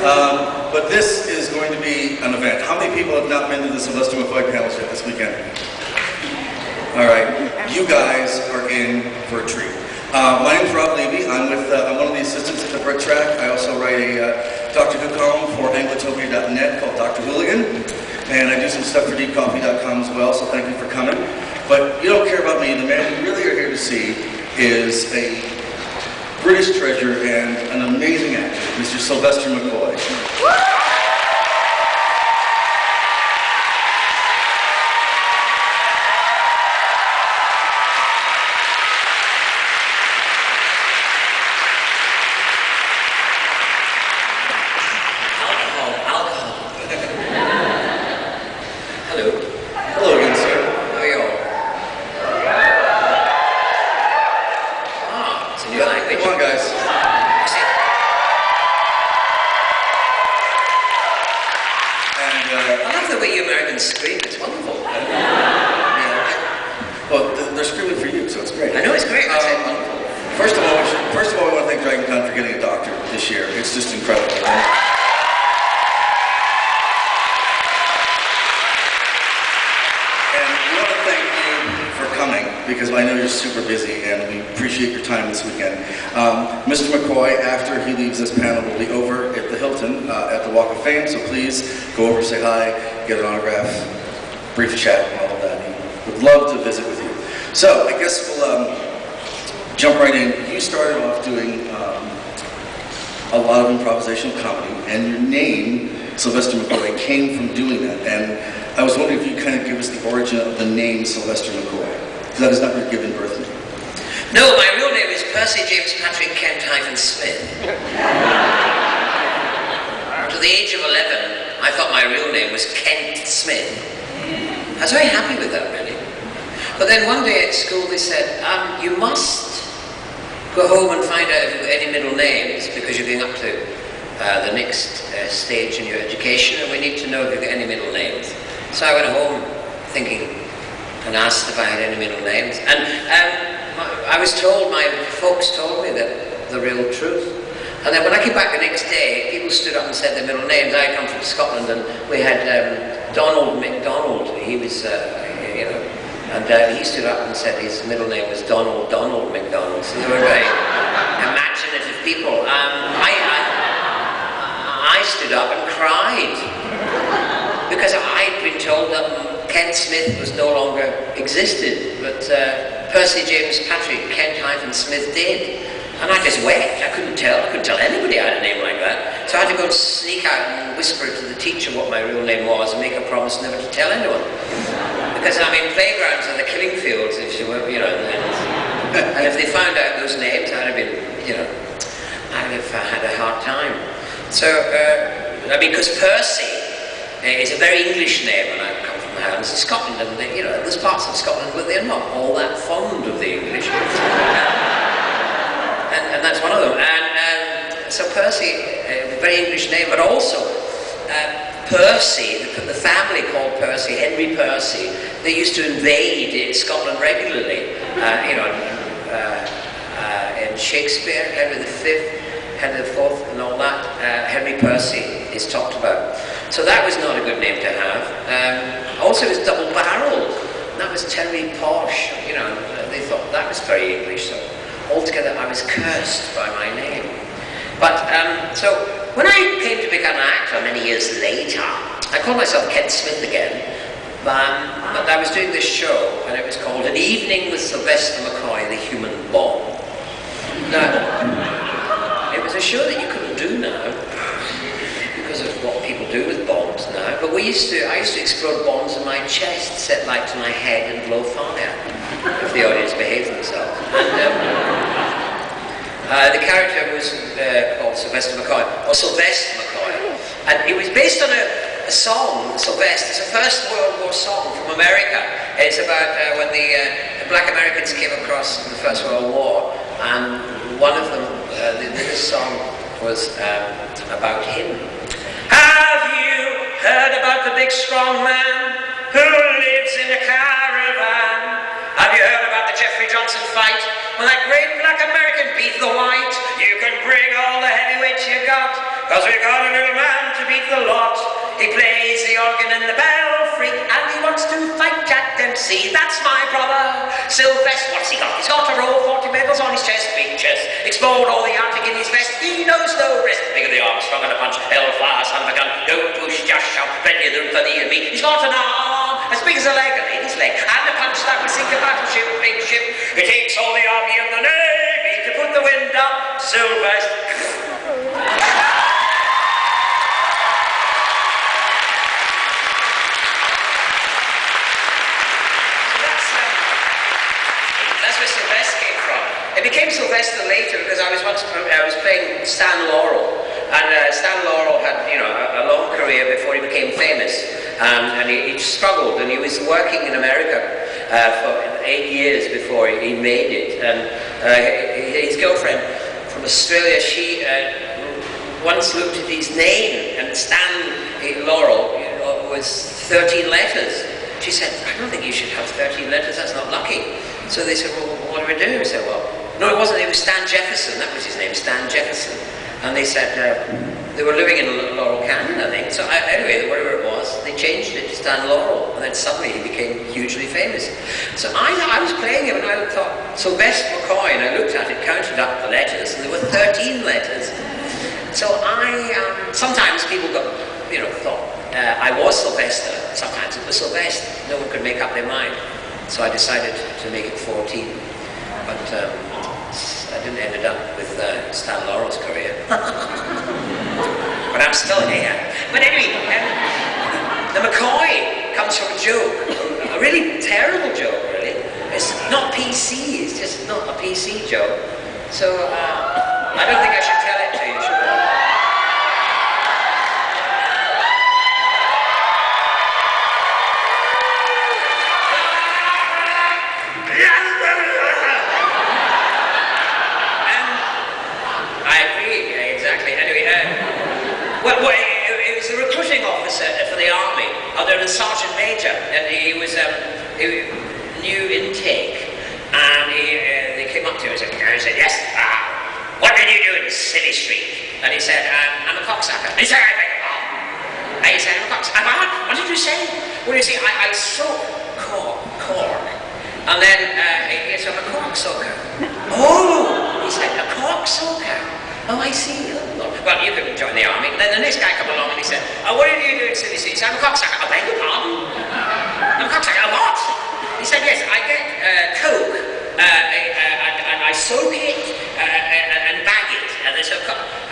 But this is going to be an event. How many people have not been to the Sylvester McCoy panels yet this weekend? All right, you guys are in for a treat. My name's Rob Levy. I'm one of the assistants at the Brit Track. I also write a Doctor Who column for Anglotopia.net called Dr. Hooligan, and I do some stuff for DeepCoffee.com as well. So thank you for coming. But you don't care about me. The man you really are here to see is a British treasure and an amazing actor, Mr. Sylvester McCoy. First of all, we want to thank DragonCon for getting a doctor this year. It's just incredible. And we want to thank you for coming, because I know you're super busy, and we appreciate your time this weekend. Mr. McCoy, after he leaves this panel, will be over at the Hilton at the Walk of Fame, so please go over, say hi, get an autograph, brief chat, and all of that. We would love to visit with you. So, I guess we'll jump right in. You started off doing a lot of improvisational comedy, and your name, Sylvester McCoy, came from doing that. And I was wondering if you kind of give us the origin of the name Sylvester McCoy, because that is not your given birth name. No, my real name is Percy James Patrick Kent-Smith. To the age of 11, I thought my real name was Kent Smith. I was very happy with that, really. But then one day at school they said, you must go home and find out if you've got any middle names, because you're going up to the next stage in your education, and we need to know if you've got any middle names. So I went home thinking and asked if I had any middle names. And I was told, my folks told me that the real truth. And then when I came back the next day, people stood up and said their middle names. I come from Scotland, and we had Donald MacDonald. He was, and he stood up and said his middle name was Donald MacDonald. So they were very imaginative people. I stood up and cried because I'd been told that Kent Smith was no longer existed, but Percy James Patrick Kent-Smith did. And I just wept. I couldn't tell anybody I had a name like that. So I had to go and sneak out and whisper to the teacher what my real name was and make a promise never to tell anyone. Because I mean, playgrounds are the killing fields, if you were, and if they found out those names, I'd have been, I'd have had a hard time. So, because Percy is a very English name, and I've come from the Highlands of Scotland, and there's parts of Scotland where they're not all that fond of the English. And that's one of them. And so Percy, a very English name, but also Percy, the family called Percy, Henry Percy, they used to invade Scotland regularly. In Shakespeare, Henry V, Henry IV, and all that, Henry Percy is talked about. So that was not a good name to have. Also, it was double-barreled. That was terribly posh. They thought that was very English. So altogether, I was cursed by my name. But so when I came to become an actor many years later, I called myself Kent Smith again. But I was doing this show, and it was called An Evening with Sylvester McCoy, the Human Bomb. Now, it was a show that you couldn't do now because of what people do with bombs now. But I used to explode bombs in my chest, set light to my head, and blow fire if the audience behaved themselves. And the character was called Sylvester McCoy, or Sylvester McCoy, and it was based on a song, Sylvester. It's a First World War song from America. It's about when the black Americans came across in the First World War, and one of them, this song was about him. Have you heard about the big strong man who lives in a caravan? Have you heard about the Jeffrey Johnson fight? When that great black American beat the white, you can bring all the heavyweights you got. 'cause we got a little man to beat the lot. He plays the organ in the belfry, and he wants to fight Jack Dempsey. That's my brother, Sylvester. What's he got? He's got a row of 40 medals on his chest, big chest. Explored all the Arctic in his vest. He knows no rest. Big of the arm, strong on a punch, hellfire, son of a gun. Don't push, just shout. Plenty of room for thee and me. He's got an arm as big as a leg, a lady's leg, and a punch that will sink a battleship, big ship. It takes all the army and the navy to put the wind up, Sylvester. That's where Sylvester came from. It became Sylvester later because I was playing Stan Laurel, and Stan Laurel had a long career before he became famous, and he struggled, and he was working in America for 8 years before he made it, and his girlfriend from Australia, she once looked at his name, and Stan Laurel was 13 letters. She said, I don't think you should have 13 letters, that's not lucky. So they said, well, what do we do? We said, well, no, it wasn't, it was Stan Jefferson, that was his name, Stan Jefferson. And they said, they were living in Laurel Canyon, I think. So anyway, whatever it was, they changed it to Stan Laurel, and then suddenly he became hugely famous. So I was playing him, and I thought, Sylvester McCoy, and I looked at it, counted up the letters, and there were 13 letters. So sometimes people thought I was Sylvester, sometimes it was Sylvester. No one could make up their mind. So I decided to make it 14. But I didn't end up with Stan Laurel's career. But I'm still here. But anyway, the McCoy comes from a joke. A really terrible joke, really. It's not PC, it's just not a PC joke. So I don't think I should tell it to you, should I? Well, he was a recruiting officer for the army, other than Sergeant Major, and he was new intake, and they came up to him and said, yes, what did you do in City Street? And he said, I'm a cocksucker. And he said, I beg your pardon. And he said, I'm a cocksucker. What did you say? Well, you see, I soak cork. And then he said, I'm a cocksucker. Oh, he said, a cocksucker. Oh, I see. Well, you could join the army. Then the next guy come along and he said, what did you do in City Street? He said, I'm a cocksucker. I beg your pardon? I'm a cocksucker. What? He said, yes, I get coke, and I soak it, and bag it. And so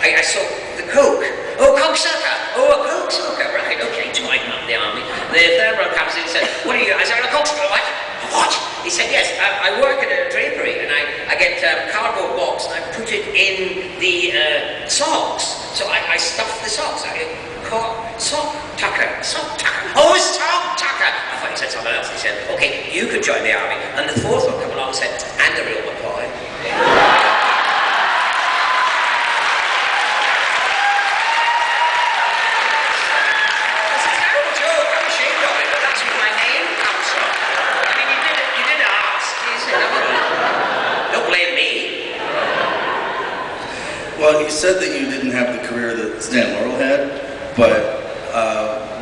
I soak the coke. Oh, cocksucker. Oh, a cocksucker. Right, okay, join up the army. The third one comes in and said, what are you? I said, I'm a cocksucker. What? He said, yes, I work at a drapery, and I get a cardboard box, and I put it in the socks. So I stuff the socks. Sock tucker. Oh, sock tucker. I thought he said something else. He said, okay, you could join the army. And the fourth one came along and said, and the real McCoy. Well, you said that you didn't have the career that Stan Laurel had, but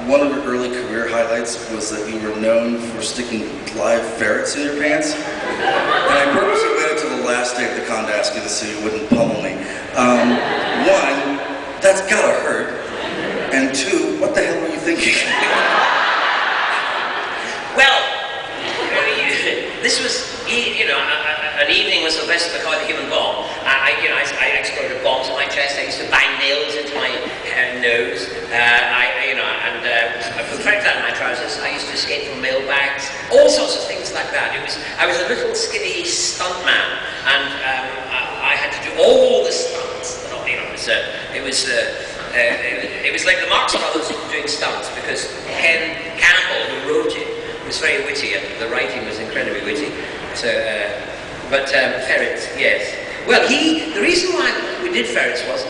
one of your early career highlights was that you were known for sticking live ferrets in your pants. And I purposely waited till the last day of the con to ask you this so you wouldn't pummel me. One, that's gotta hurt. And two, what the hell were you thinking? Well, this was, an evening with Sylvester McCoy, the human bomb. I exploded bombs in my chest. I used to bang nails into my nose. I put threads out of my trousers. I used to escape from mailbags. All sorts of things like that. I was a little skinny stuntman, and I had to do all the stunts. It was like the Marx Brothers doing stunts, because Ken Campbell, who wrote it, was very witty, and the writing was incredibly witty. So, ferrets, yes. Well, the reason why we did ferrets was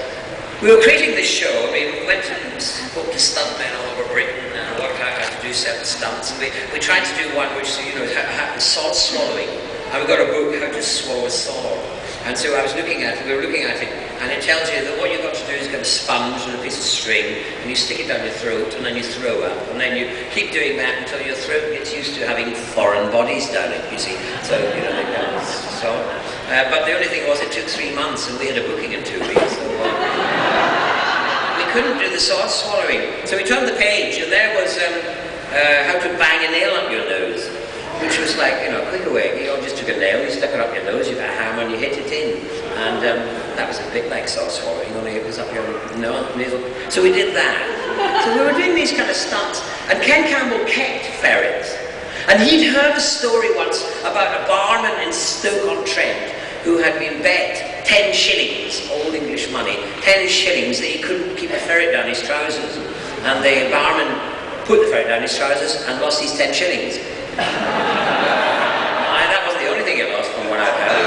we were creating this show. I mean, we went and spoke to stuntmen all over Britain and worked out how to do certain stunts. And we tried to do one which, had the sword swallowing. And we got a book, How to Swallow a Sword. And so we were looking at it, and it tells you that what you've got to do is get a sponge and a piece of string, and you stick it down your throat, and then you throw up, and then you keep doing that until your throat gets used to having foreign bodies down it, you see. So, you know, so. But the only thing was, it took 3 months, and we had a booking in 2 weeks. So, we couldn't do the sauce swallowing. So we turned the page, and there was how to bang a nail up your nose, which was like, you know, quick away. You just took a nail, you stuck it up your nose, you got a hammer, and you hit it in. And that was a bit like sauce swallowing, only it was up your nasal. So we did that. So we were doing these kind of stunts. And Ken Campbell kept ferrets. And he'd heard a story once about a barman in Stoke-on-Trent who had been bet 10 shillings, old English money, 10 shillings that he couldn't keep a ferret down his trousers. And the barman put the ferret down his trousers and lost his 10 shillings. That wasn't the only thing he lost from what I've heard.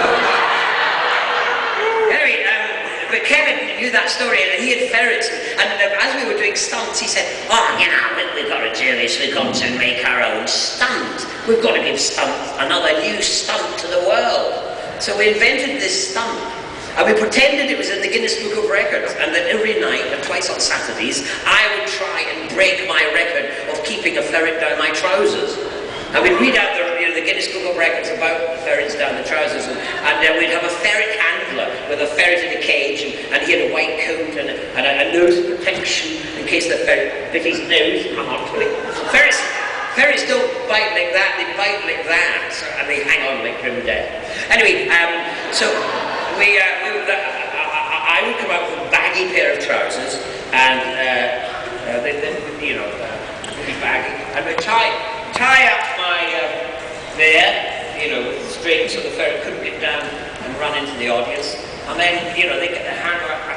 Anyway, but Kevin knew that story, and he had ferrets, and as we were doing stunts, he said, oh, you know, we've got to do this, we've got to make our own stunt. We've got to give another new stunt to the world. So we invented this stunt, and we pretended it was in the Guinness Book of Records, and that every night, and twice on Saturdays, I would try and break my record of keeping a ferret down my trousers. And we'd read out the Guinness Book of Records about ferrets down the trousers, and we'd have a ferret handler with a ferret in a cage, and he had a white coat and a nose protection in case the ferret bit his nose. Ferrets don't bite like that, they bite like that, and they hang on like grim death. Anyway, so I would come out with a baggy pair of trousers, and pretty baggy, and we'd tie up my there, you know, with the string so the ferret couldn't get down and run into the audience. And then, you know, they get the handle up and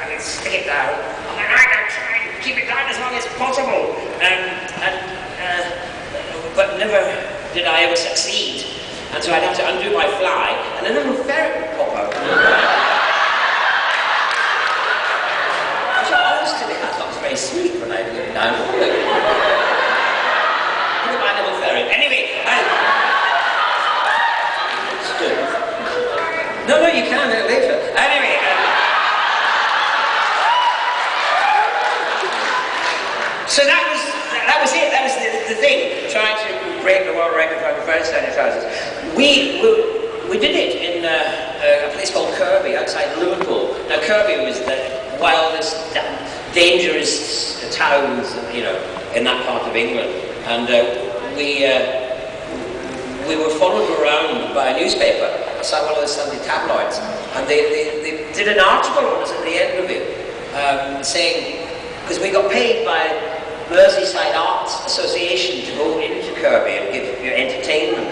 they stick it down. And then I can try and keep it down as long as possible. But never did I ever succeed. And so I'd have to undo my fly, and a little ferret would pop out. Which always to me, I thought was very sweet when I looked down. Look at my little ferret. Anyway, no, you can later. Anyway, so that was it. That was the thing. Trying to break the world record for ferrets down your trousers. We did it in a place called Kirby outside Liverpool. Now Kirby was the wildest, dangerous towns, you know, in that part of England, and we were followed around by a newspaper. I saw one of the Sunday tabloids, and they did an article on us at the end of it, saying, because we got paid by Merseyside Arts Association to go into Kirby and give entertainment,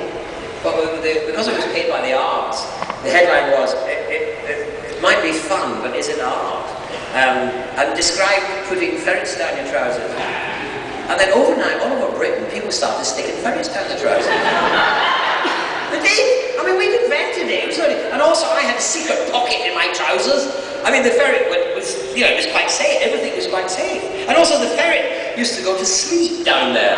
but because it was paid by the arts, the headline was, it might be fun, but is it art? And described putting ferrets down your trousers. And then overnight, all over Britain, people started sticking ferrets down their trousers. They did. I mean, we'd invented it. And also, I had a secret pocket in my trousers. I mean, the ferret was, you know, it was quite safe. Everything was quite safe. And also, the ferret used to go to sleep down there.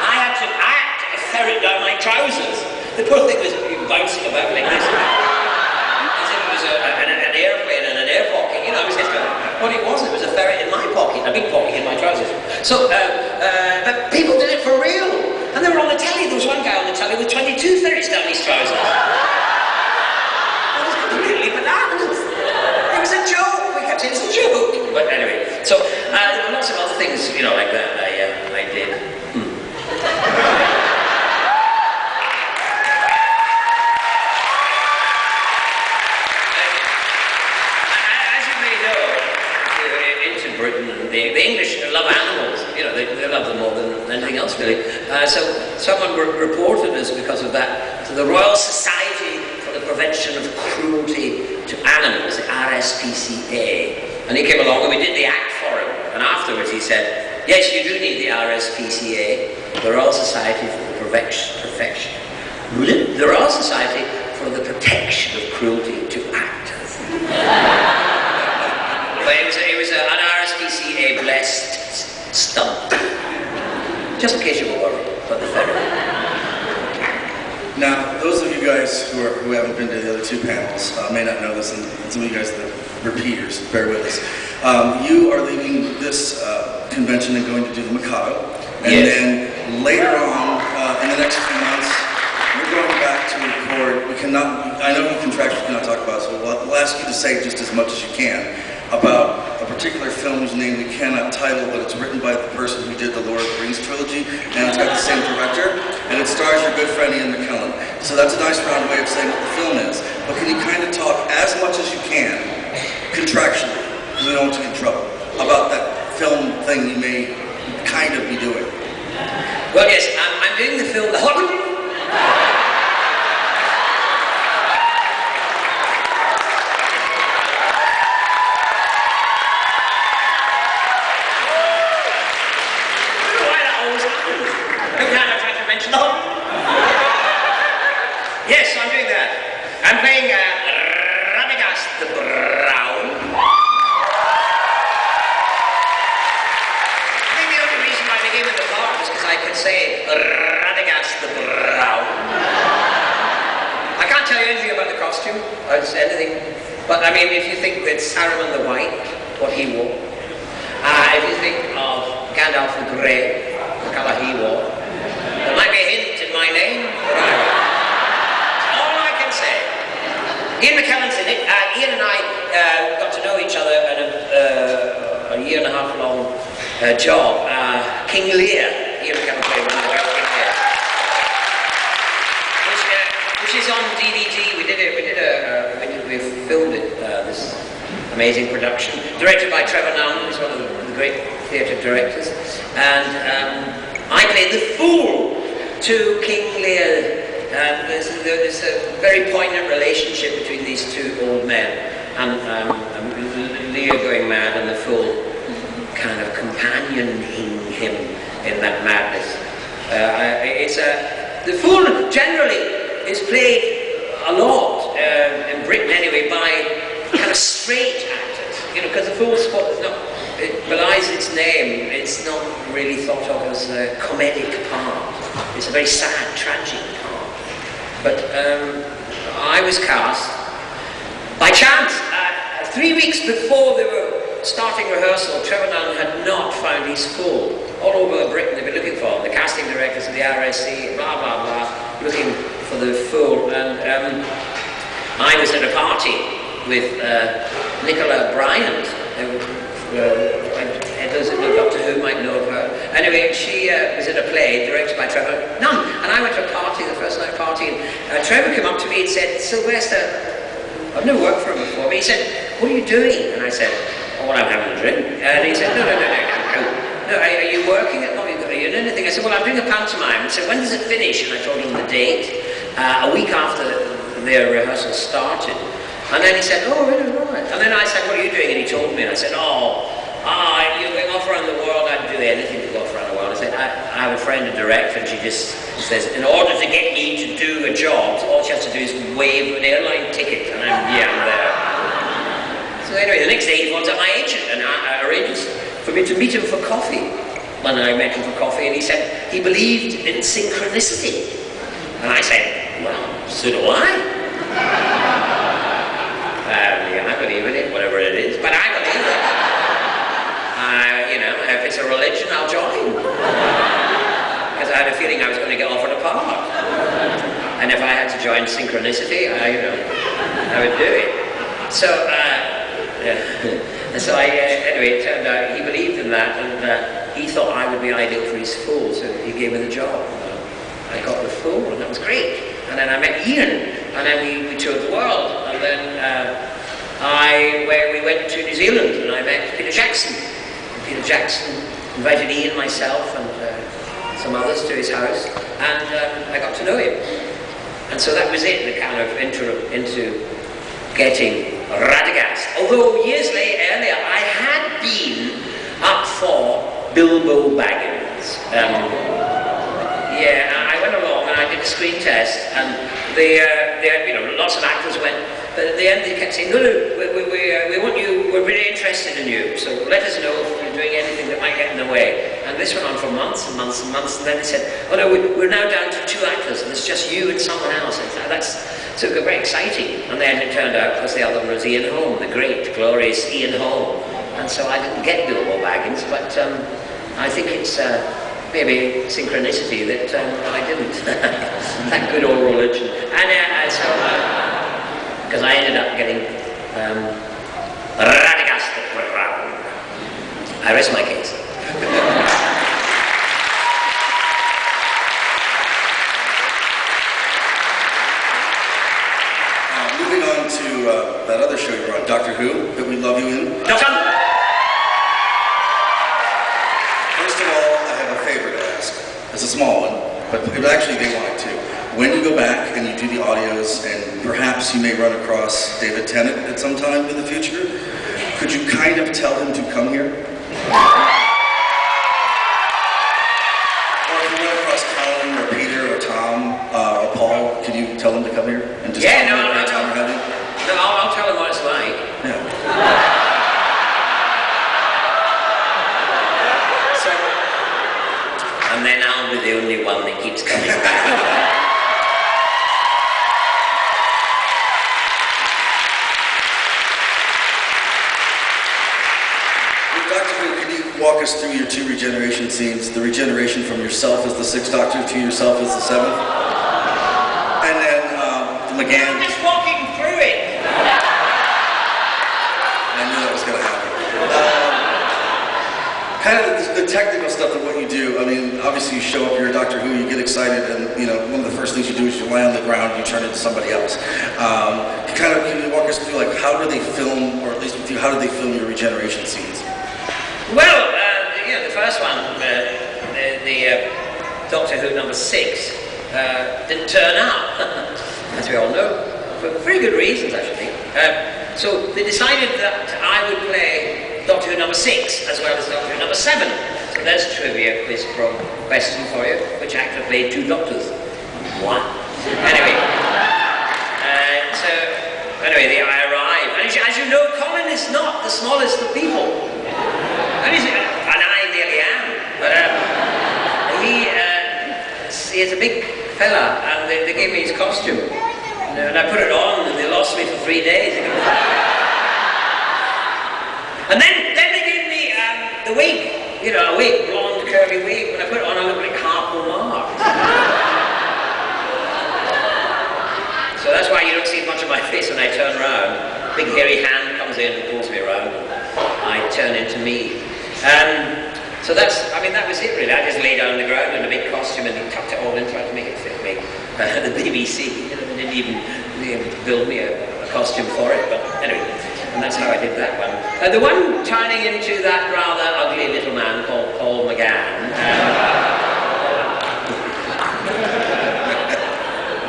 I had to act a ferret down my trousers. The poor thing was bouncing about like this. As if it was an airplane and an air pocket. You know, it was just what it was a ferret in my pocket, a big pocket in my trousers. So, but people did it for real. And they were on the telly. There was one guy on the telly with 22 ferrets down his trousers. It was completely bananas. It was a joke. We kept saying it was a joke. But anyway, so there were lots of other things, you know, like that I did. Britain, and the English love animals, you know, they love them more than anything else really. So someone reported us because of that to the Royal Society for the Prevention of Cruelty to Animals, the RSPCA. And he came along and we did the act for him. And afterwards he said, yes, you do need the RSPCA, the Royal Society for the the Royal Society for the Protection of Cruelty to Actors. But it was an RSPCA blessed stunt. Just in case you were worried about the ferret. Now, those of you guys who haven't been to the other two panels may not know this, and some of you guys, the repeaters, bear with us. You are leaving this convention and going to do the Mikado, and then later on, in the next few months, we're going back to record. We cannot, I know you contractually cannot talk about it, so we'll ask you to say just as much as you can about a particular film whose name we cannot title, but it's written by the person who did the Lord of the Rings trilogy, and it's got the same director, and it stars your good friend Ian McKellen. So that's a nice round way of saying what the film is. But can you kind of talk as much as you can, contractually, because we don't want to get in trouble, about that film thing you may kind of be doing? Well, yes, I'm doing the film, Yes, I'm doing that. I'm playing Radagast the Brown. I think the only reason I became in the part was because I could say Radagast the Brown. I can't tell you anything about the costume, or anything, but I mean, if you think that Saruman the White, what he wore, if you think of Gandalf the Grey, the colour he wore, there might be a hint in my name, but Ian McKellen's in it. Ian and I got to know each other at a year and a half long job. King Lear, Ian McKellen played one of the great King Lear, which is on DVD. We filmed it. This amazing production, directed by Trevor Nunn, who's one of the great theatre directors, and I played the fool to King Lear. And there's a very poignant relationship between these two old men, and Lear going mad and the fool kind of companioning him in that madness. The fool generally is played a lot, in Britain anyway, by kind of straight actors, you know, because the fool's it belies its name, it's not really thought of as a comedic part. It's a very sad, tragic part. But I was cast by chance. 3 weeks before they were starting rehearsal, Trevor Nunn had not found his fool. All over Britain they've been looking for him. The casting directors of the RSC, blah blah blah, looking for the fool. And I was at a party with Nicola Bryant. Those that know Doctor Who might know of her. Anyway, she was in a play directed by Trevor Nunn, and I went to a party, the first night party, and Trevor came up to me and said, "Sylvester, I've never worked for him before," but he said, "What are you doing?" And I said, "Oh, well, I'm having a drink." And he said, No, are you working at home? Are you doing anything?" I said, "Well, I'm doing a pantomime." He said, "When does it finish?" And I told him the date, a week after their rehearsal started. And then he said, "Oh, really, right." And then I said, "What are you doing?" And he told me, and I said, "You're going off around the world." I'd do anything to go off around the world. I said, I have a friend, a director, and she just says, in order to get me to do a job, all she has to do is wave an airline ticket, and I'm there. So anyway, the next day he phones up my agent and arranges for me to meet him for coffee. And I met him for coffee, and he said he believed in synchronicity. And I said, "Well, so do I." I believe in it, whatever it is, but I believe it. If it's a religion, I'll join. Because I had a feeling I was going to get offered a part. And if I had to join synchronicity, I would do it. So, and so anyway, it turned out he believed in that, and he thought I would be ideal for his fool, so he gave me the job. I got the fool, and that was great. And then I met Ian, and then we toured the world, and then we went to New Zealand, and I met Peter Jackson. And Peter Jackson invited Ian, myself, and some others to his house, and I got to know him. And so that was it, the kind of intro into getting Radagast. Although years earlier, I had been up for Bilbo Baggins. I went along and I did a screen test, and lots of actors went but at the end they kept saying, no, we want you, we're really interested in you, so let us know if you're doing anything that might get in the way. And this went on for months and months and months, and then they said, oh no, we're now down to 2 actors, and it's just you and someone else. And that's so very exciting. And then it turned out, because the other one was Ian Holm, the great, glorious Ian Holm. And so I didn't get Bilbo Baggins, but I think it's maybe synchronicity that I didn't. That good old religion. And so, because I ended up getting Radagast the Brown. I rest my case. Moving on to that other show you were on, Doctor Who, that we love you in. Doctor! First of all, I have a favor to ask. It's a small one, but actually they want it too. When you go back and you do the audios, and perhaps you may run across David Tennant at some time in the future, could you kind of tell him to come here? Or if you run across Colin or Peter or Tom or Paul, could you tell him to come here and just tell him what a great time we're having? No, I'll tell him what it's like. Yeah. And then I'll be the only one that keeps coming back. Dr. Who, can you walk us through your 2 regeneration scenes? The regeneration from yourself as the 6th Doctor to yourself as the 7th? And then the McGann. I'm just walking through it. I knew that was going to happen. Kind of the technical stuff of what you do. I mean, obviously you show up, you're a Doctor Who, you get excited, and one of the first things you do is you lie on the ground, you turn into somebody else. Can you walk us through, like, how do they film, or at least with you, how do they film your regeneration scenes? Well, the first one, the Doctor Who number 6, didn't turn up, as we all know, for very good reasons actually. So they decided that I would play Doctor Who number 6 as well as Doctor Who number 7. So there's a trivia quiz question for you. Which actor played 2 doctors? 1. Anyway, I arrive. And as you know, Colin is not the smallest of people. And I nearly am. But he is a big fella, and they gave me his costume. And I put it on, and they lost me for 3 days. And then they gave me the wig, a wig, blonde, curly wig. When I put it on, I looked like Harpo Marx. So that's why you don't see much of my face when I turn around. Big hairy hand comes in and pulls me around. I turn into me. So that was it really. I just lay down on the ground in a big costume and he tucked it all in, tried to make it fit me. The BBC, they didn't even build me a costume for it, but anyway. And that's how I did that one. The one turning into that rather ugly little man called Paul McGann.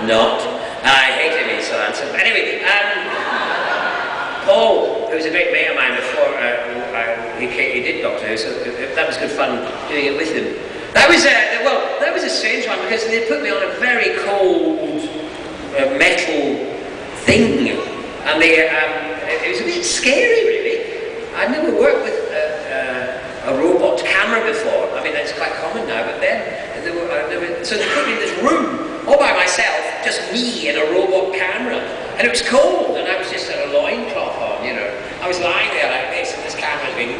Not. I hated him, so handsome. Anyway, Paul, who was a great mate of mine before he did Doctor Who, so that was good fun doing it with him. That was a strange one because they put me on a very cold metal thing, and it was a bit scary, really. I'd never worked with a robot camera before. I mean, that's quite common now, but then so they put me in this room all by myself, just me and a robot camera, and it was cold, and I was just had a loincloth on, I was lying there like this, and this camera's being.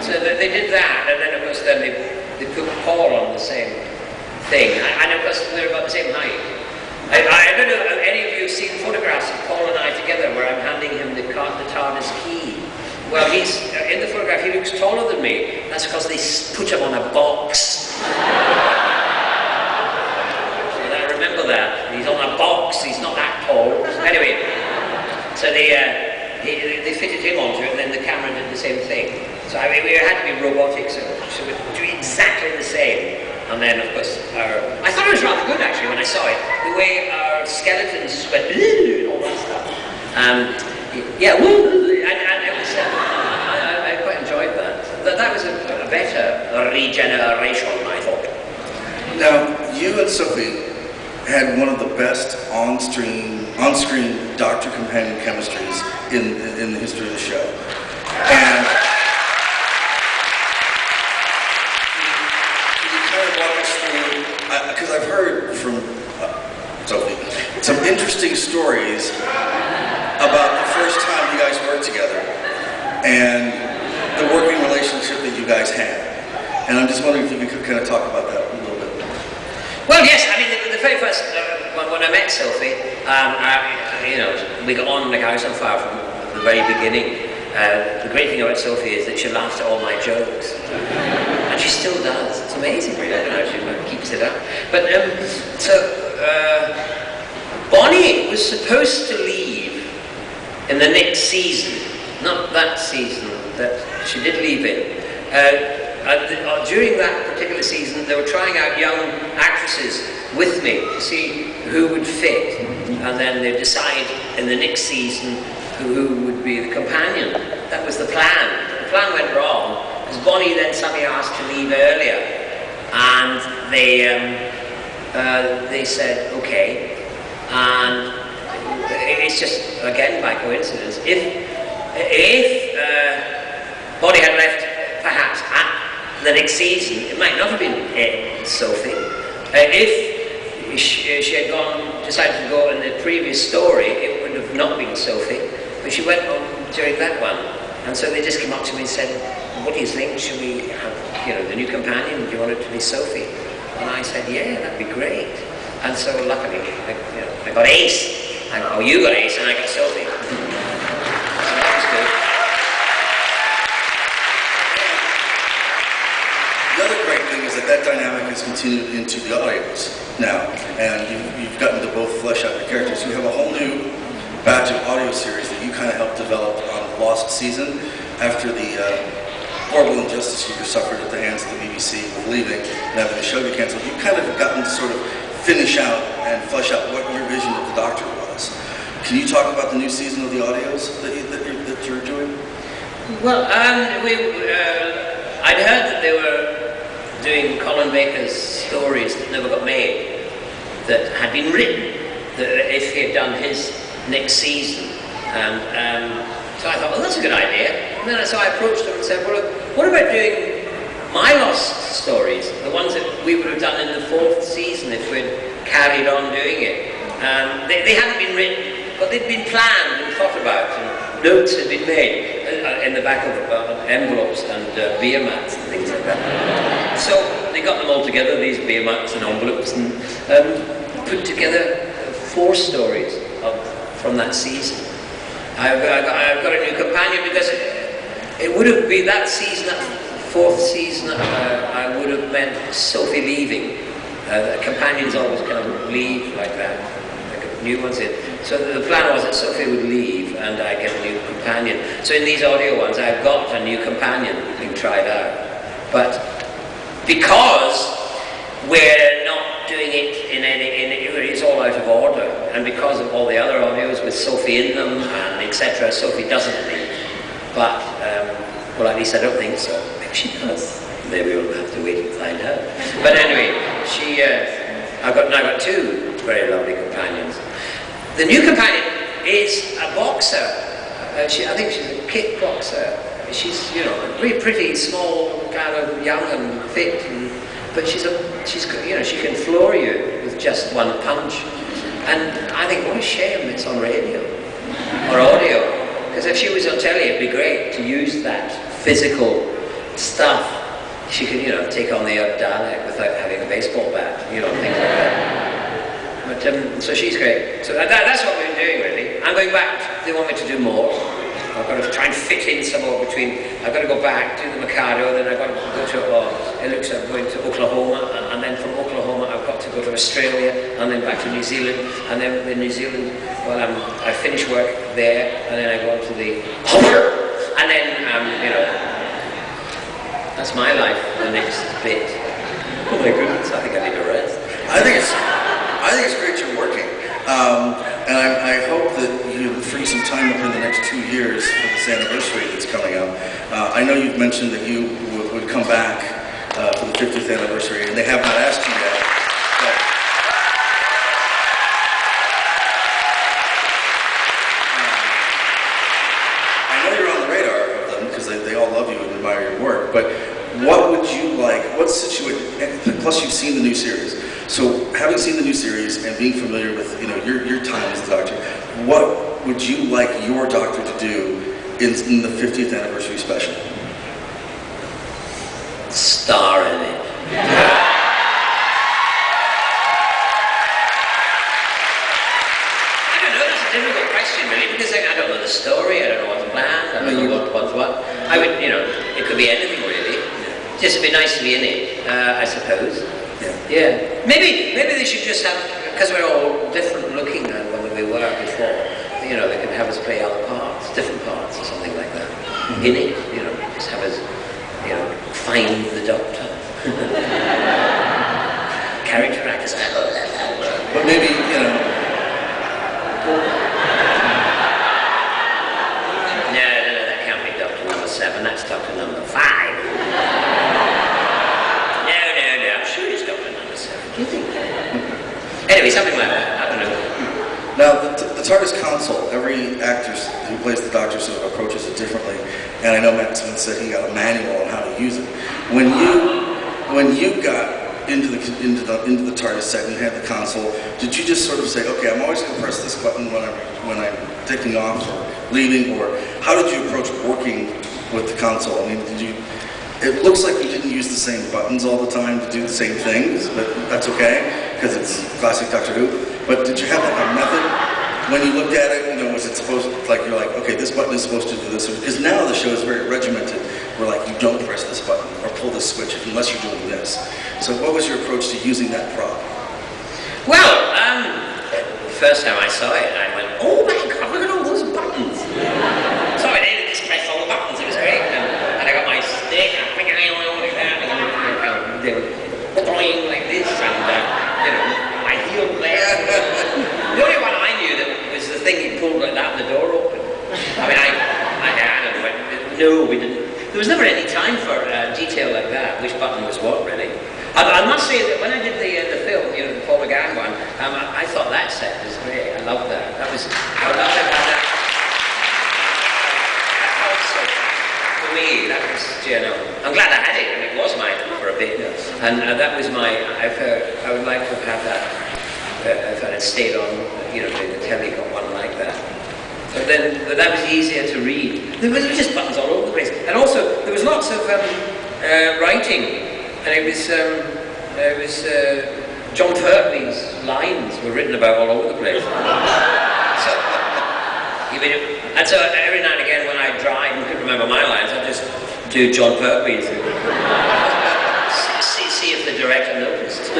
So they did that, and then of course they put Paul on the same thing, and of course they're about the same height. I don't know if any of you have seen photographs of Paul and I together where I'm handing him the TARDIS key. Well, he's in the photograph. He looks taller than me. That's because they put him on a box. And I remember that. He's on a box. He's not that tall. Anyway, so they fitted him onto it, and then the camera did the same thing. So we had to be robotic, so we do exactly the same. And then, of course, I thought it was rather good actually when I saw it. The way our skeletons went and all that stuff. And it was. I quite enjoyed that. That was a better regeneration, I thought. Now, you and Sophie had one of the best on-screen doctor-companion chemistries in the history of the show. And can you kind of walk us through, because I've heard from Sophie some interesting stories about the first time you guys worked together and the working relationship that you guys had. And I'm just wondering if you could kind of talk about that a little bit. Well, yes, I mean, the very first, when I met Sophie, we got on like house on fire from the very beginning. The great thing about Sophie is that she laughs at all my jokes. And she still does. It's amazing, really. I don't know how she keeps it up. But, Bonnie was supposed to leave in the next season. Not that season, that she did leave in. During that particular season, they were trying out young actresses with me to see who would fit, and then they'd decide in the next season who would be the companion. That was the plan. The plan went wrong, because Bonnie then suddenly asked to leave earlier, and they said, okay, and it's just, again, by coincidence, if Bonnie had left perhaps at the next season, it might not have been Sophie. If she had decided to go in the previous story, it would have not been Sophie, but she went on during that one. And so they just came up to me and said, what do you think? Should we have, the new companion? Do you want it to be Sophie? And I said, yeah, that'd be great. And so luckily, I got Ace. You got Ace, and I got Sophie. So that was good. The other great thing is that dynamic has continued into the audios now, and you've gotten to both flesh out your characters. You have a whole new batch of audio series that you kind of helped develop on Lost Season after the horrible injustice you suffered at the hands of the BBC with leaving and having the show get canceled. You've kind of gotten to sort of finish out and flesh out what your vision of the Doctor was. Can you talk about the new season of the audios that you're doing? Well, I'd heard that they were doing Colin Baker's stories that never got made, that had been written, that if he had done his next season. And so I thought, well, that's a good idea. And then so I approached them and said, well, what about doing my Lost stories, the ones that we would have done in the 4th season if we'd carried on doing it? They hadn't been written, but they'd been planned and thought about, and notes had been made in the back of envelopes and beer mats and things like that. So they got them all together, these beer mats and envelopes, and put together 4 stories from that season. I've got a new companion because it would have been that season, that 4th season, I would have meant Sophie leaving. Companions always kind of leave like that, like new ones in. So the plan was that Sophie would leave and I'd get a new companion. So in these audio ones, I've got a new companion being tried out. But because we're not doing it it's all out of order, and because of all the other audios with Sophie in them and etc., Sophie doesn't leave. But, well, at least I don't think so. Maybe she does. Maybe we'll have to wait and find out. But anyway, I've now got 2 very lovely companions. The new companion is a boxer. I think she's a kickboxer. She's, really pretty, small, kind of young and fit, but she can floor you with just one punch. And I think, what a shame it's on radio or audio, because if she was on telly, it'd be great to use that physical stuff. She could, take on the Dalek without having a baseball bat, things like that. But so she's great. So that's what we're doing, really. I'm going back. They want me to do more. I've got to try and fit in some more between. I've got to go back, do the Mikado, then I've got to go to, it looks like I'm going to Oklahoma, and then from Oklahoma I've got to go to Australia, and then back to New Zealand, and then in New Zealand, well, I finish work there, and then I go to the and then, that's my life, the next bit. Oh my goodness, I think I need a rest. I think it's great you're working. And I hope that you free some time up in the next 2 years for this anniversary that's coming up. I know you've mentioned that you would come back for the 50th anniversary, and they have not asked you yet. But plus you've seen the new series. So having seen the new series and being familiar with your time as the Doctor, what would you like your Doctor to do in the 50th anniversary special? Star in it. I don't know, that's a difficult question really, because I don't know the story, I don't know what's planned, I don't know what's what. I would, it could be anything really. Just it'd be nice to be in it, I suppose. Yeah. Maybe they should just have, because we're all different looking than when we were before, they could have us play other parts, different parts or something like that. In it, just have us, find the Doctor. Character actors, But maybe, No, that can't be Doctor number 7, that's Doctor number 5. No, I'm sure it's Doctor number 7. Do you think? Anyway, something like that, I don't know. Now, the TARDIS console, every actor who plays the Doctor sort of approaches it differently, and I know Matt Smith said he got a manual on how to use it. When you got into the TARDIS set and you had the console, did you just sort of say, okay, I'm always going to press this button when I'm taking off or leaving, or how did you approach working with the console? I mean, it looks like you didn't use the same buttons all the time to do the same things, but that's okay, because it's classic Doctor Who. But did you have like a method when you looked at it? Was it supposed to, you're like, okay, this button is supposed to do this? Because now the show is very regimented, where you don't press this button or pull this switch unless you're doing this. So what was your approach to using that prop? Well, the first time I saw it, I went, oh my God, look at all those buttons. So I did just press all the buttons, it was great. And I got my stick, and I think I like that, and they were boing like this, and my heel there. The only one I knew that was the thing you pulled like that and the door opened. I mean, I don't know, no, we didn't. There was never any time for detail like that, which button was what, really. I must say that when I did the film, the Paul McGann one, I thought that set was great. I loved that. I would love to have had that. Also, for me, that was, I'm glad I had it, and it was mine for a bit. And that was I would like to have had that, if I had stayed on, the telly got one like that. But that was easier to read. There was just buttons all over the place. And also, there was lots of writing. And it was John Pertwee's lines were written about all over the place. So every now and again when I drive and couldn't remember my lines, I'd just do John Pertwee's. See if the director noticed.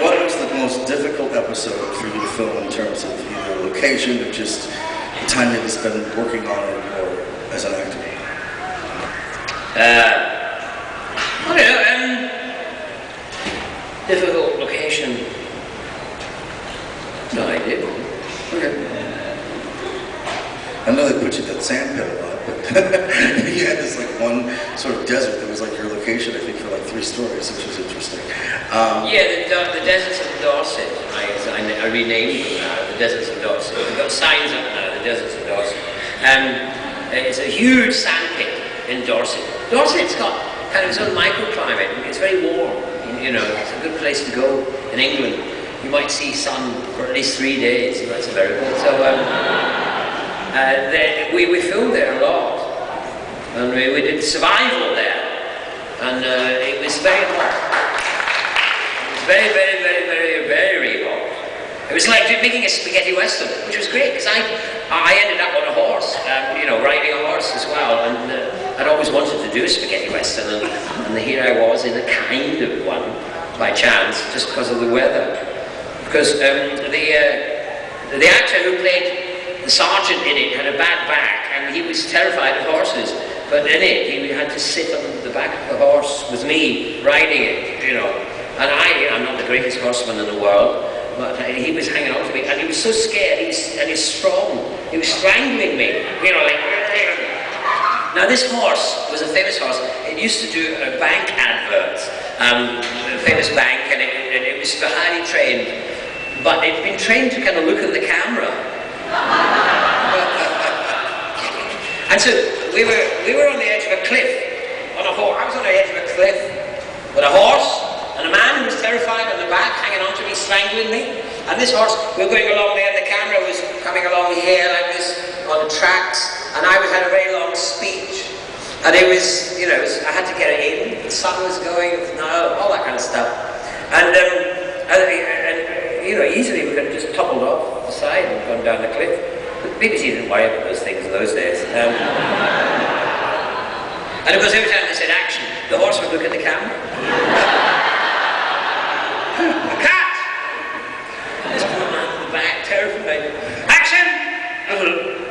What was the most difficult episode for you to film in terms of either location or just the time you had to spend working on it or as an actor? I don't know, difficult location. No idea. Okay. I know they put you in that sand pit a lot, but you had this one sort of desert that was your location, I think, for 3 stories, which was interesting. The deserts of Dorset. I renamed them the deserts of Dorset. We've got signs up now, the deserts of Dorset. It's a huge sand pit in Dorset. Dorset's got kind of its own microclimate. It's very warm. It's a good place to go in England. You might see sun for at least 3 days. So that's very good. So we filmed there a lot, and we did survival there, and it was very hot. It was very, very, very, very, very hot. It was like making a spaghetti western, which was great because I ended up on a horse, riding a horse as well, and I'd always wanted to do a spaghetti western, and here I was in a kind of one by chance, just because of the weather. Because the actor who played the sergeant in it had a bad back, and he was terrified of horses. But in it, he had to sit on the back of the horse with me riding it, And I'm not the greatest horseman in the world, but he was hanging on to me, and he was so scared, and he's strong. He was strangling me, Now this horse was a famous horse. It used to do bank adverts, a famous bank, and it was highly trained, but it'd been trained to kind of look at the camera. And so we were on the edge of a cliff on a horse. I was on the edge of a cliff, But a horse and a man who was terrified on the back, hanging on to me, strangling me. And this horse, we were going along there, and the camera was coming along here like this on the tracks, and I had a very long speech. And it was, you know, I had to get it in. The sun was going, all that kind of stuff. And you know, easily we could have just toppled off the side and gone down the cliff. But the BBC didn't worry about those things in those days. And of course, every time they said action, the horse would look at the camera. Cut! This poor man in the back, terrified. Action!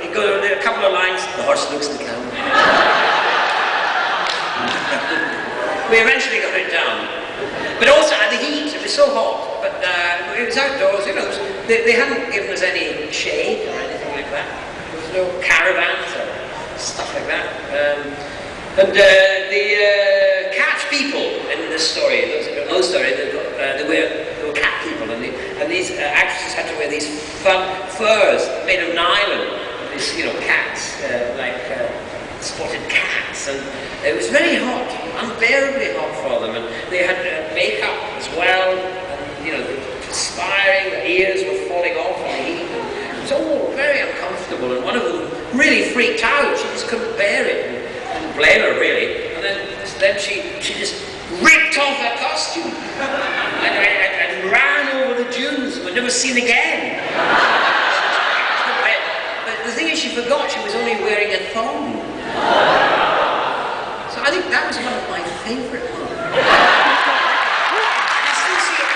You go there, a couple of lines, the horse looks at the camera. We eventually got it down. But also, the heat, it was so hot. But it was outdoors, you know, they hadn't given us any shade or anything like that. There was no caravans or stuff like that. And the cat people in this story, those who don't know the story, they were cat people, and these actresses had to wear these furs made of nylon, these, you know, cats, spotted cats, and it was very hot, unbearably hot for them, and they had makeup as well, and, you know, they were perspiring, their ears were falling off in the heat, and it was all very uncomfortable, and one of them really freaked out, she just couldn't bear it, and didn't blame her really, and then she just ripped off her costume, and ran over the dunes, and was never seen again. But the thing is, she forgot she was only wearing a thong. So I think that was one of my favourite ones. I still see it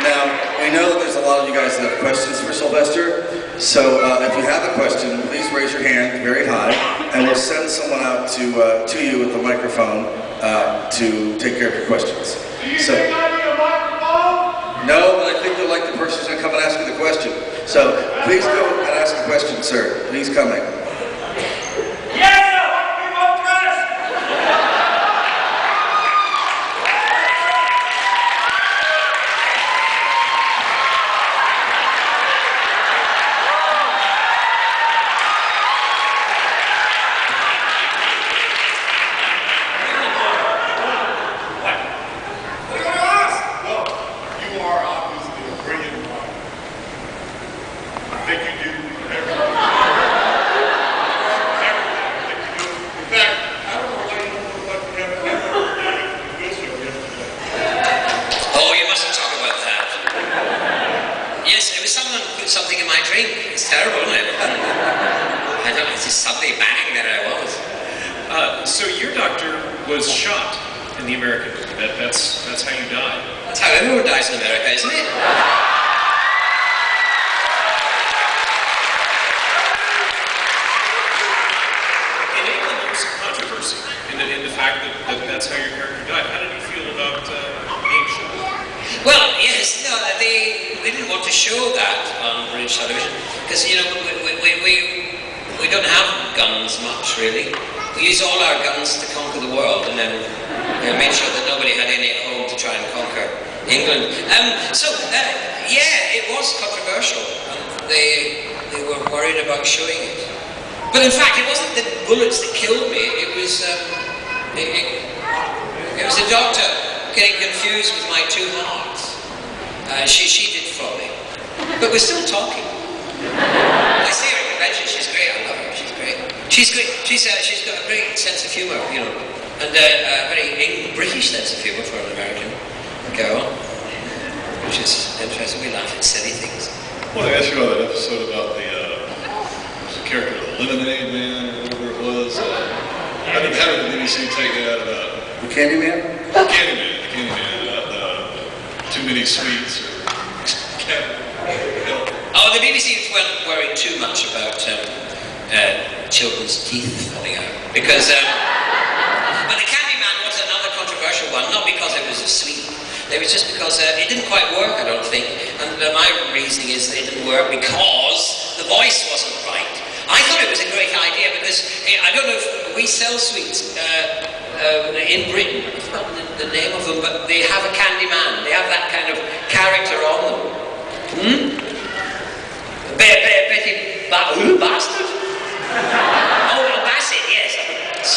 now. Now, we know that there's a lot of you guys that have questions for Sylvester, so if you have a question, please raise your hand very high, and we'll send someone out to you with the microphone to take care of your questions. Do you think I need a microphone? No, but I think you'll like the person who's going to come and ask you the question. So please go and ask a question, sir. He's coming. Yes, sir! What do you want dressed? Well, you are obviously a brilliant writer. I think you do everything. In fact, I don't know why you don't look like you have ever done this or yesterday. Oh, you mustn't talk about that. Yes, it was someone who put something in my drink. It's terrible, isn't it? I don't know, it's just suddenly bang, there I was. So your doctor was shot in the American movie. That's how you died. That's how everyone dies in America, isn't it? In England, there was some controversy in the fact that that's how your character died. How did you feel about being shot? Well, yes, no, they didn't want to show that on British television because, you know, we don't have guns much, really. We use all our guns to conquer the world and then made sure that nobody had any at home to try and conquer England. Yeah, it was controversial. And they were worried about showing it. But in fact, it wasn't the bullets that killed me. It was the doctor getting confused with my two hearts. She did for me. But we're still talking. I see her at convention. She's great. I love her. She's great. She's great. She's got a great sense of humour, you know, and a very British sense of humour for an American girl, which is interesting. We laugh at silly things. I want to ask you about that episode about the character of the Lemonade Man, or whatever it was. How did the BBC take that about The Candyman? Candyman, too many sweets or Oh, the BBC weren't worried too much about children's teeth falling out because. But the Candyman was another controversial one, not because it was a sweet. It was just because it didn't quite work, I don't think. And my reasoning is that it didn't work because the voice wasn't right. I thought it was a great idea because I don't know if we sell sweets in Britain. I've forgotten the name of them, but they have a Candyman. They have that kind of character on them. Betty Bastard? Oh, Bassett, yes.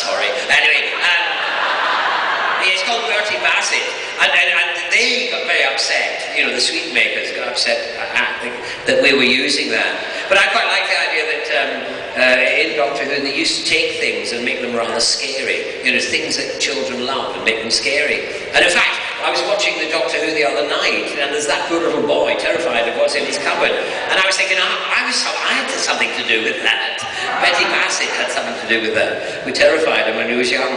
upset. You know, the sweet makers got upset that we were using that. But I quite like the idea that in Doctor Who they used to take things and make them rather scary. You know, things that children love and make them scary. And in fact, I was watching the Doctor Who the other night, and there's that poor little boy terrified of what's in his cupboard. And I was thinking, I had something to do with that. Betty Bassett had something to do with that. We terrified him when he was young.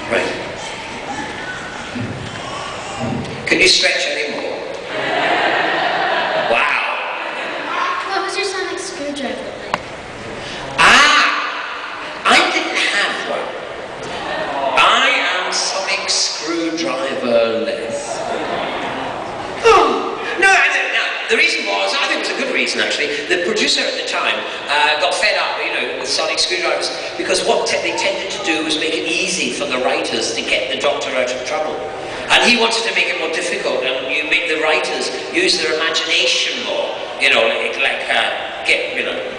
Right. Can you stretch anymore? Wow. What was your sonic screwdriver like? I didn't have one. I am sonic screwdriver-less. Oh, no, the reason was, I think it was a good reason actually, the producer at the time got fed up, you know, with sonic screwdrivers, because what they tended to do was make it easy for the writers to get the Doctor out of trouble. And he wanted to make it more difficult, and you make the writers use their imagination more, you know,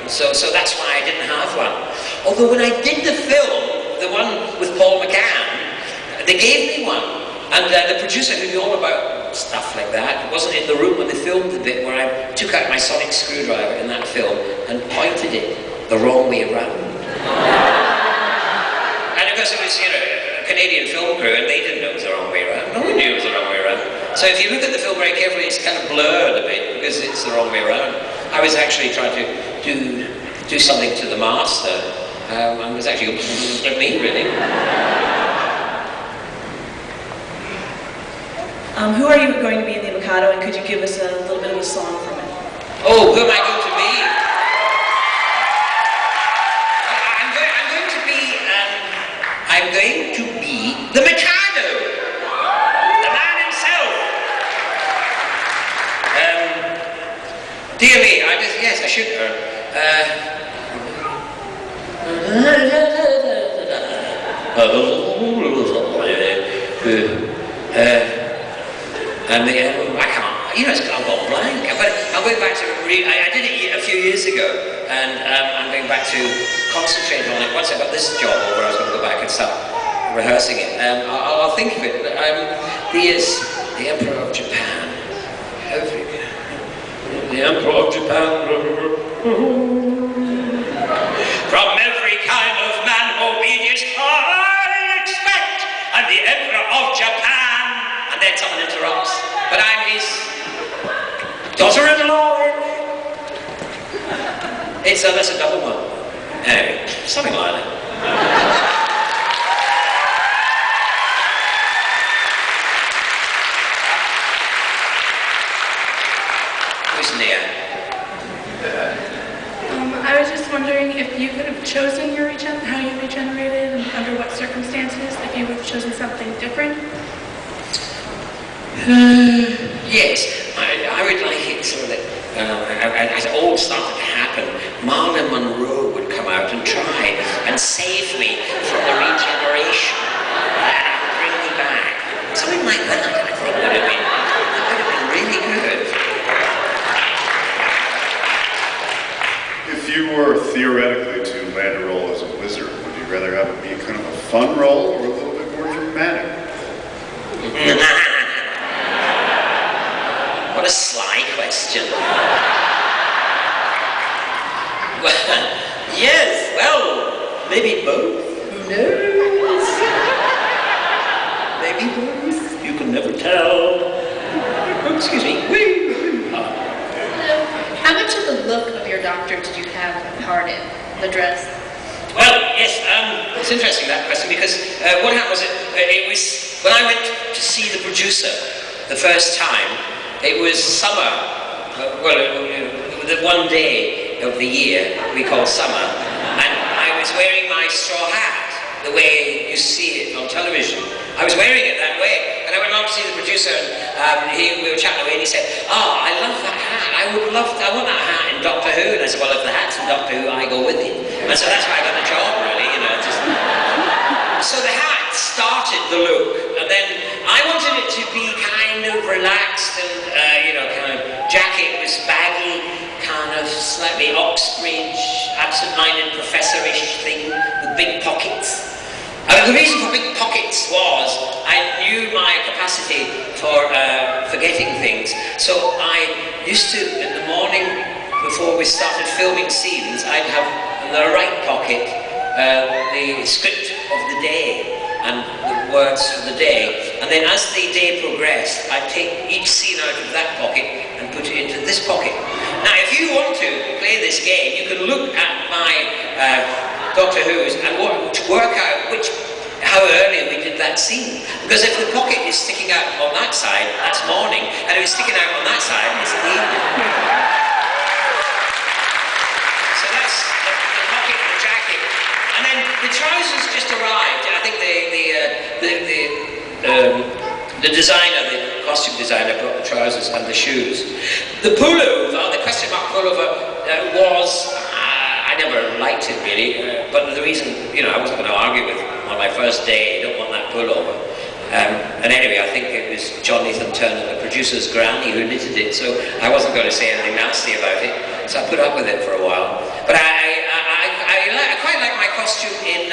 so that's why I didn't have one. Although when I did the film, the one with Paul McGann, they gave me one, and the producer who knew all about stuff like that wasn't in the room when they filmed the bit where I took out my sonic screwdriver in that film and pointed it the wrong way around. And of course it was, you know, a Canadian film crew, and they didn't know it was the wrong way around. No one knew it was the wrong way around. So if you look at the film very carefully, it's kind of blurred a bit because it's the wrong way around. I was actually trying to do something to the master. I was actually at me, really. Who are you going to be in the Mikado, and could you give us a little bit of a song from it? Oh, who am I going to be? I'm going to be the Mikado, the man himself. Dear me, yes, I should. I can't, you know, I've gone blank. But I'm going back to, I did it a few years ago, and I'm going back to concentrate on it. Once I got this job over, I was going to go back and start rehearsing it. I'll think of it. He is the Emperor of Japan. The Emperor of Japan. From every kind of man obedience I expect. I'm the Emperor of Japan. And then someone interrupts. But I'm his daughter-in-law. That's a double one. Anyway, something like that. Who's near? I was just wondering if you could have chosen your how you regenerated and under what circumstances, if you would have chosen something different. Yes, I would like it so that as it all started to happen, Marilyn Monroe would come out and try and save me from the regeneration, and bring me back. Something like that, I think, would have been really good. If you were theoretically to land a role as a wizard, would you rather have it be kind of a fun role or a little bit more dramatic? What a sly question. Well, yes, well, maybe both. Who knows? Maybe both. You can never tell. Oh, excuse me. How much of the look of your Doctor did you have imparted? The dress? Well, yes, it's interesting that question, because what happened was it was when I went to see the producer the first time. It was summer, the one day of the year we call summer, and I was wearing my straw hat, the way you see it on television. I was wearing it that way, and I went along to see the producer, and we were chatting away, and he said, "Oh, I love that hat. I want that hat in Doctor Who." And I said, "Well, if the hat's in Doctor Who, I go with it." And so that's why I got the job, really, you know. So the hat started the look, and then I wanted it to be kind of relaxed and, kind of jacket was baggy, kind of slightly Oxbridge, absent-minded professorish thing with big pockets. The reason for big pockets was I knew my capacity for forgetting things. So I used to, in the morning before we started filming scenes, I'd have in the right pocket the script of the day and the words for the day. And then as the day progressed, I'd take each scene out of that pocket and put it into this pocket. Now, if you want to play this game, you can look at my Doctor Who's and work out how early we did that scene. Because if the pocket is sticking out on that side, that's morning, and if it's sticking out on that side, it's in the evening. So that's the pocket and the jacket. And then the trousers just arrived. I think the designer, the costume designer, brought the trousers and the shoes. The pullover, the question mark pullover, was, I never liked it really, but the reason, I wasn't going to argue with on my first day, don't want that pullover. And anyway, I think it was John Nathan Turner, the producer's granny, who knitted it, so I wasn't going to say anything nasty about it, so I put up with it for a while. But I quite like my costume in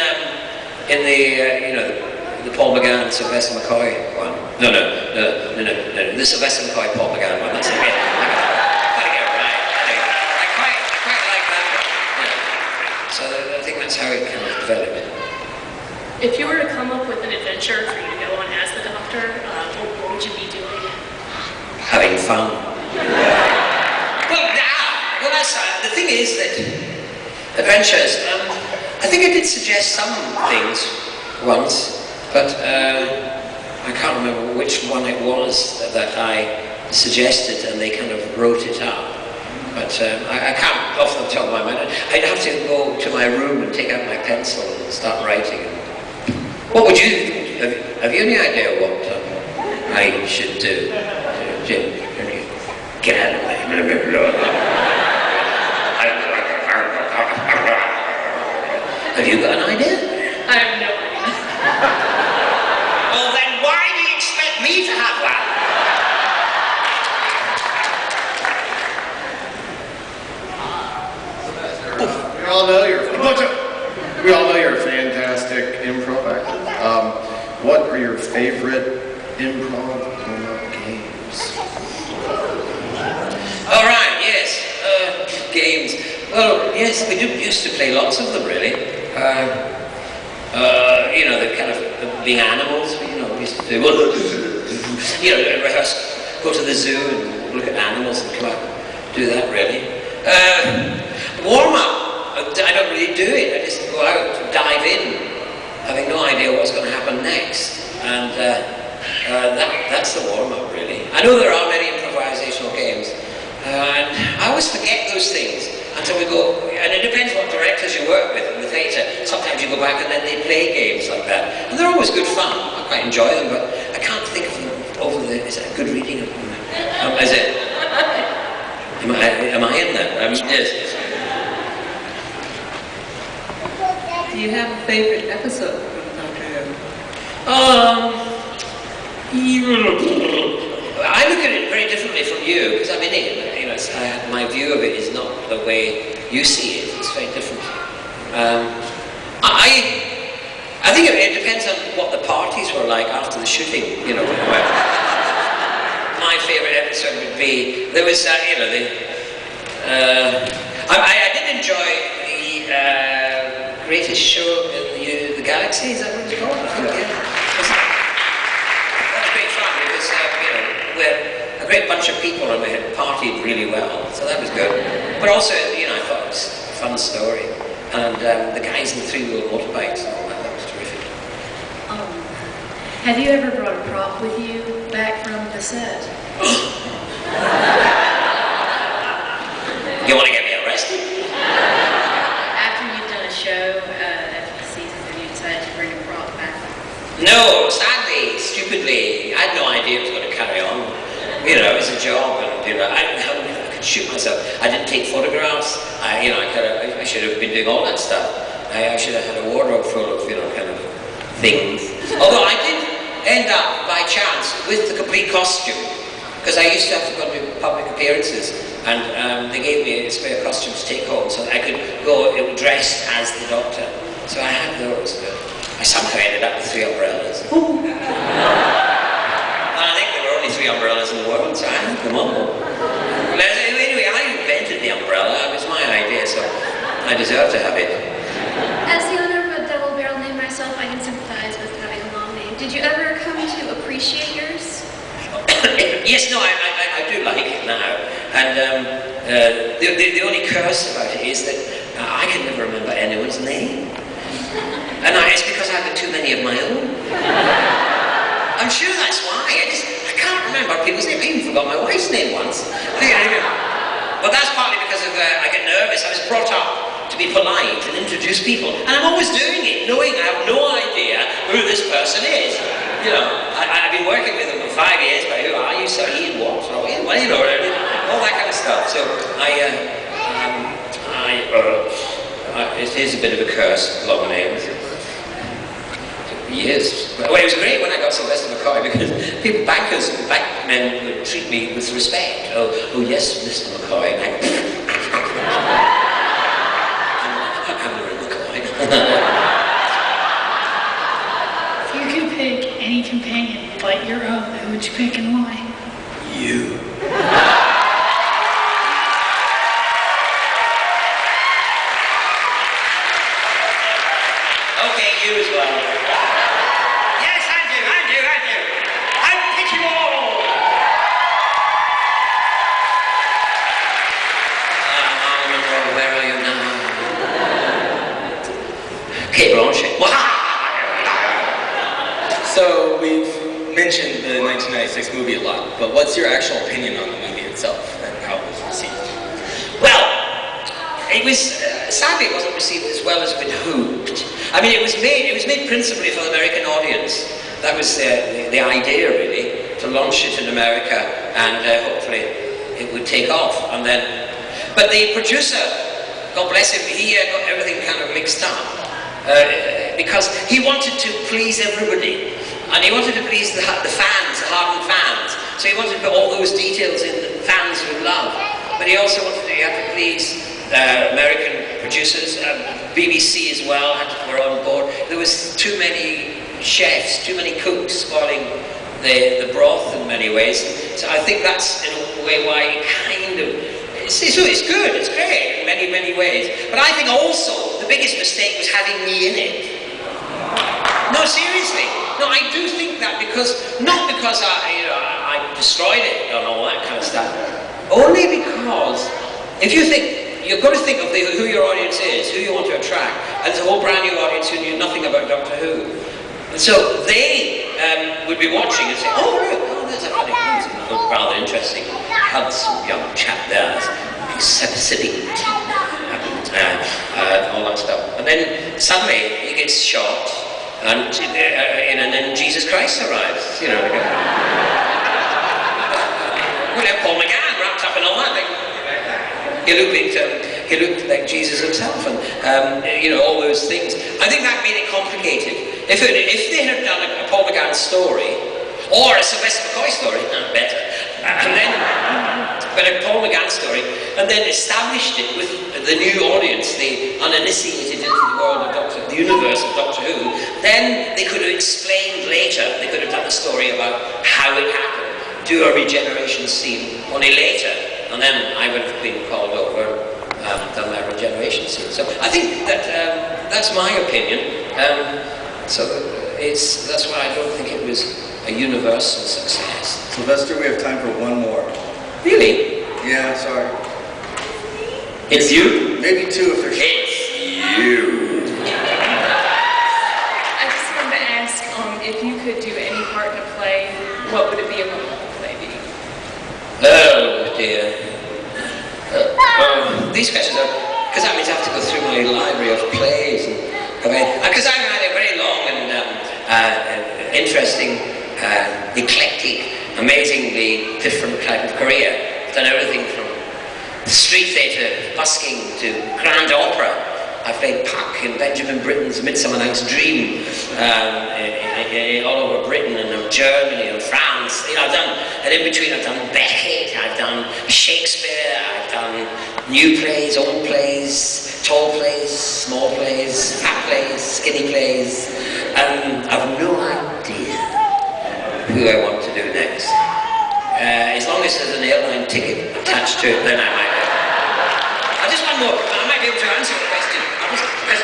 the Paul McGann, Sylvester McCoy one. No, the Sylvester McCoy, Paul McGann one. That's it. Gotta get it right. Anyway, I quite like that one. So I think that's how it kind of developed. If you were to come up with an adventure for you to go on as the Doctor, what would you be doing? Having fun. Well, that's the thing is that adventures. I think I did suggest some things once, but I can't remember which one it was that I suggested, and they kind of wrote it up. But I can't off the top of my mind. I'd have to go to my room and take out my pencil and start writing. What would you, have you any idea what I should do? Jim, get out of there. Have you got an idea? I have no idea. Well then why do you expect me to have one? We all know you're a fantastic improv actor. What are your favorite improv games? All right, yes, games. Well, yes, we used to play lots of them, really. The kind of being animals. We used to do. Rehearse, go to the zoo and look at animals and come out and do that. Really. Warm up. I don't really do it. I just go out, dive in, having no idea what's going to happen next, and that's the warm-up, really. I know there are many improvisational games, and I always forget those things until we go, and it depends what directors you work with in the theatre. Sometimes you go back and then they play games like that, and they're always good fun. I quite enjoy them, but I can't think of them over the, is it a good reading of them? Is it? Am I in that? Yes. Do you have a favorite episode from Doctor Who? I look at it very differently from you because I'm in it. My view of it is not the way you see it. It's very different. I think it depends on what the parties were like after the shooting. My favorite episode would be there was I did enjoy the. Greatest show in the galaxy, is that what it's called? I think, yeah. That was great fun because, we're a great bunch of people and we had partied really well, so that was good. But also, I thought it was a fun story. And the guys in the three-wheel motorbikes and all that was terrific. Have you ever brought a prop with you back from the set? You want to get me arrested? Show after the season, have you decided to bring a prop back? No, sadly, stupidly, I had no idea it was going to carry on. It was a job, and I could shoot myself. I didn't take photographs. I should have been doing all that stuff. I should have had a wardrobe full of kind of things. Although I did end up by chance with the complete costume, because I used to have to go to public appearances. And they gave me a spare costume to take home so that I could go dressed as the Doctor. So I had those. I somehow ended up with 3 umbrellas. I deserve to have it. As the owner of a double-barrel name myself, I can sympathize with having a long name. Did you ever come to appreciate yours? Yes, no, I do like it now. And the only curse about it is that I can never remember anyone's name. And it's because I've got too many of my own. I'm sure that's why. I can't remember people's names. I even forgot my wife's name once. But that's partly because of I get nervous. I was brought up to be polite and introduce people, and I'm always doing it, knowing I have no idea who this person is. You know, I've been working with them for 5 years, but who are you, sir? Ian what? Or Ian, well, you know, all that kind of stuff. So it is a bit of a curse, long names. Years. Well, it was great when I got Sylvester McCoy because bank men would treat me with respect. Oh yes, Mr. McCoy. I'm McCoy. If you could pick any companion like your own, who would you pick and why? You. Okay, you as well. Yes, I do. I pick you all. Where are you now? Okay, Blanche. So we've mentioned the 1996 movie a lot, but what's your actual opinion on the movie itself and how it was received? Well, it was sadly it wasn't received as well as we'd hoped. I mean, it was made principally for the American audience. That was the idea, really, to launch it in America and hopefully it would take off. But the producer, God bless him, he got everything kind of mixed up because he wanted to please everybody. And he wanted to please the fans, the hardened fans. So he wanted to put all those details in that fans would love. But he also wanted to please American producers, BBC as well were on board. There was too many chefs, too many cooks spoiling the broth in many ways. So I think that's in a way why it kind of, it's good, it's great in many, many ways. But I think also the biggest mistake was having me in it. No, seriously. No, I do think that not because I destroyed it and all that kind of stuff. Only because if you think, you've got to think of who your audience is, who you want to attract. And it's a whole brand new audience who knew nothing about Doctor Who. And so they would be watching and say, oh, look, there's a funny thing. It looked rather interesting. Handsome young chap there. Sippy all that stuff. And then suddenly he gets shot. And then Jesus Christ arrives, you know. We'll have Paul McGann wrapped up in all that. He looked like Jesus himself, and all those things. I think that made it complicated. If they had done a Paul McGann story or a Sylvester McCoy story, better. But a Paul McGann story, and then established it with the new audience, the uninitiated into the world of the universe of Doctor Who, then they could have explained later, they could have done a story about how it happened, do a regeneration scene only later, and then I would have been called over and done that regeneration scene. So I think that that's my opinion. That's why I don't think it was a universal success. Sylvester, we have time for one more. Really? Yeah, sorry. It's you? Maybe two if there's... It's you. I just wanted to ask if you could do any part in a play, what would it be and what would the play be? Oh dear. These questions are, because that means I have to go through my library of plays. Because I've had a very long and interesting, eclectic, amazingly different type of career. I've done everything from street theatre, busking, to grand opera. I played Puck in Benjamin Britten's Midsummer Night's Dream, all over Britain and Germany and France. And in between I've done Beckett, I've done Shakespeare, I've done new plays, old plays, tall plays, small plays, fat plays, skinny plays. I've no idea who I want to do next. As long as there's an airline ticket attached to it, then I might. Just one more. I might be able to answer the question.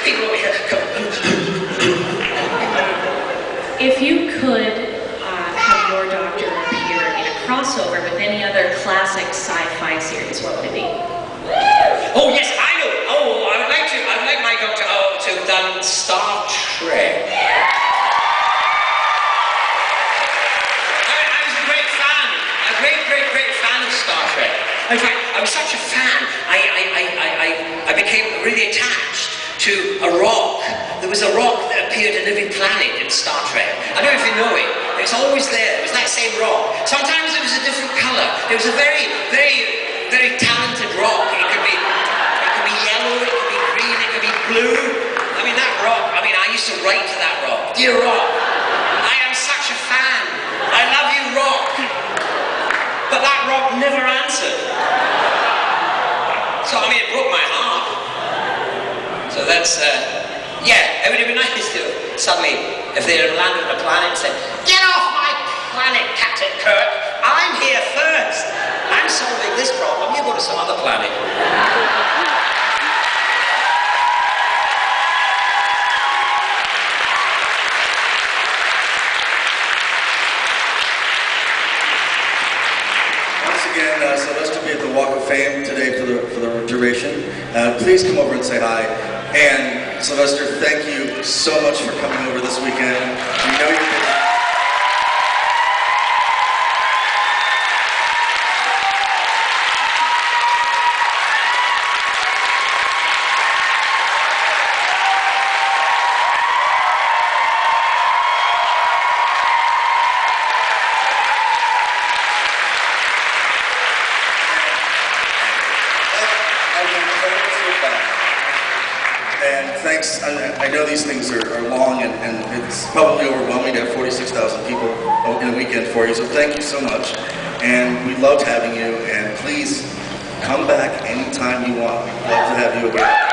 people over here go. If you could have your doctor appear in a crossover with any other classic sci-fi series, what would it be? Oh yes, I know. Oh, I'd like my doctor to have done Star Trek. I was a great fan, a great fan of Star Trek. In fact, I was such a fan, I became really attached to a rock. There was a rock that appeared in every planet in Star Trek. I don't know if you know it. It's always there. It was that same rock. Sometimes it was a different color. It was a very talented rock. It could be yellow, it could be green, it could be blue. I mean, that rock, I used to write to that rock. Dear rock, I am such a fan. I love you, rock. But that rock never answered. So, it broke my heart. So that's, it would have been nice to suddenly, if they had landed on a planet and said, "Get off my planet, Captain Kirk. I'm here first. I'm solving this problem. You go to some other planet." Once again, Sylvester will be at the Walk of Fame today for the duration. Please come over and say hi. And Sylvester, thank you so much for coming over this weekend. We know you're busy. And thanks, I know these things are long and it's probably overwhelming to have 46,000 people in a weekend for you, so thank you so much. And we loved having you, and please come back anytime you want. We'd love to have you again.